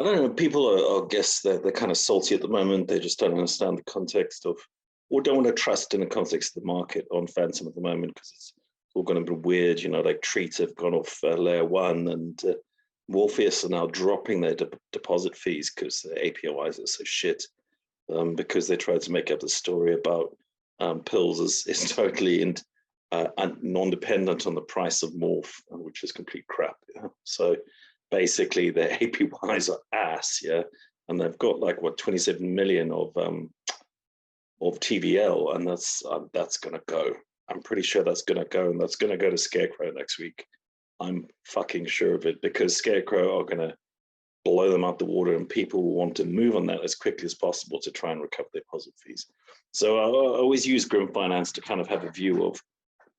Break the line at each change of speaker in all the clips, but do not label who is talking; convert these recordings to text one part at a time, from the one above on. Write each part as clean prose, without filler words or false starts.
I don't know. People are I guess they're kind of salty at the moment. They just don't understand the context of, or don't want to trust in the context of the market on Phantom at the moment because it's all going to be weird. You know, like Treat have gone off layer one, and Morpheus are now dropping their deposit fees because their APIs are so shit. Because they tried to make up the story about pills is totally non-dependent on the price of morph, which is complete crap. Yeah? So basically, their APIs are ass, yeah, and they've got like what 27 million of TVL, and that's gonna go. I'm pretty sure that's gonna go, and that's gonna go to Scarecrow next week. I'm fucking sure of it because Scarecrow are gonna blow them out the water, and people will want to move on that as quickly as possible to try and recover their deposit fees. So I always use Grim Finance to kind of have a view of,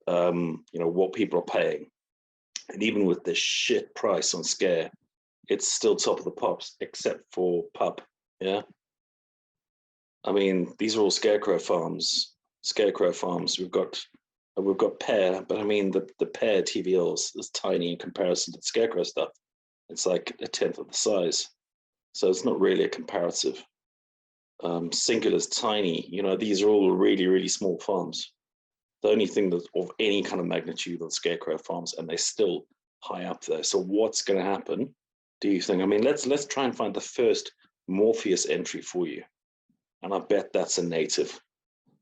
you know, what people are paying. And even with this shit price on Scare, it's still top of the pops, except for Pup, yeah? I mean, these are all Scarecrow farms. We've got Pear, but I mean, the Pear TVL is tiny in comparison to the Scarecrow stuff. It's like a tenth of the size. So it's not really a comparative. Singular's tiny. You know, these are all really, really small farms. The only thing that's of any kind of magnitude are the Scarecrow farms, and they're still high up there. So what's going to happen, do you think? I mean, let's try and find the first Morpheus entry for you. And I bet that's a native.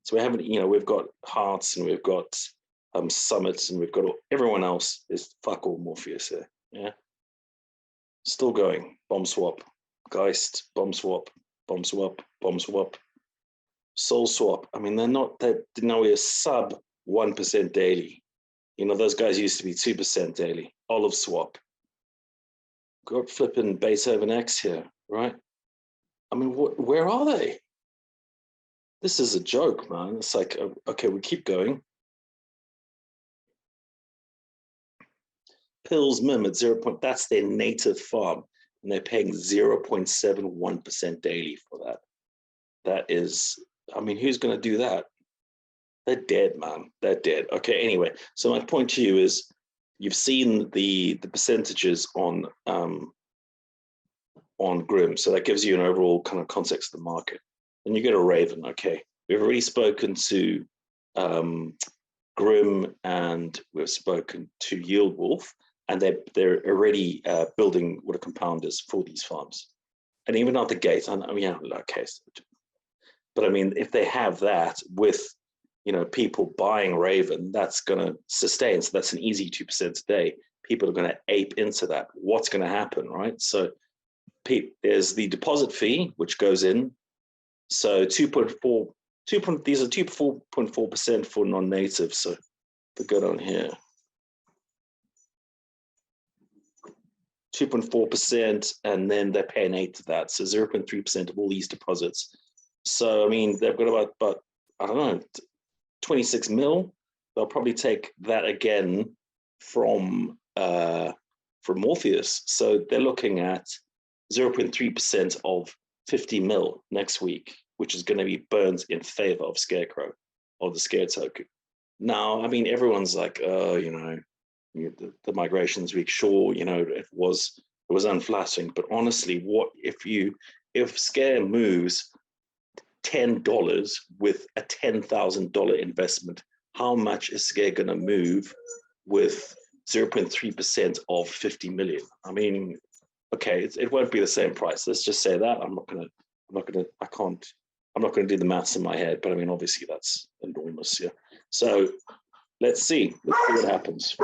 So we haven't, you know, we've got Hearts and we've got Summits and we've got everyone else is fuck all Morpheus here. Yeah. Still going. Bomb swap. Geist. Bomb swap. Bomb swap. Bomb swap. Soul swap. I mean, they're nowhere sub 1% daily. You know, those guys used to be 2% daily. Olive swap. Got flipping Beethoven X here, right? I mean, where are they? This is a joke, man. It's like, okay, we keep going. Pills Mim at 0. That's their native farm, and they're paying 0.71% daily for that. That is, I mean, who's going to do that? They're dead, man. They're dead. Okay, anyway, so my point to you is, you've seen the percentages on Grim, so that gives you an overall kind of context of the market. And you get a Raven. Okay, we've already spoken to Grim, and we've spoken to Yield Wolf, and they're already building what a compound is for these farms. And even out the gate, I mean, yeah, okay, but I mean, if they have that with, you know, people buying Raven, that's going to sustain. So that's an easy 2% a day. People are going to ape into that. What's going to happen, right? So there's the deposit fee, which goes in. So these are 2.4% for non-native. So we go down here, 2.4%, and then they're paying 8 to that. So 0.3% of all these deposits. So I mean, they've got about I don't know, 26 mil. They'll probably take that again from Morpheus. So they're looking at 0.3% of 50 mil next week, which is going to be burned in favor of Scarecrow, of the Scare token. Now, I mean, everyone's like, oh, you know, the migrations week, sure, you know, it was unflattering, but honestly, what if Scare moves $10 with a $10,000 investment, how much is Scare going to move with 0.3% of 50 million? I mean, okay, it won't be the same price. Let's just say that. I'm not gonna do the maths in my head, but I mean, obviously that's enormous. Yeah. So let's see what happens.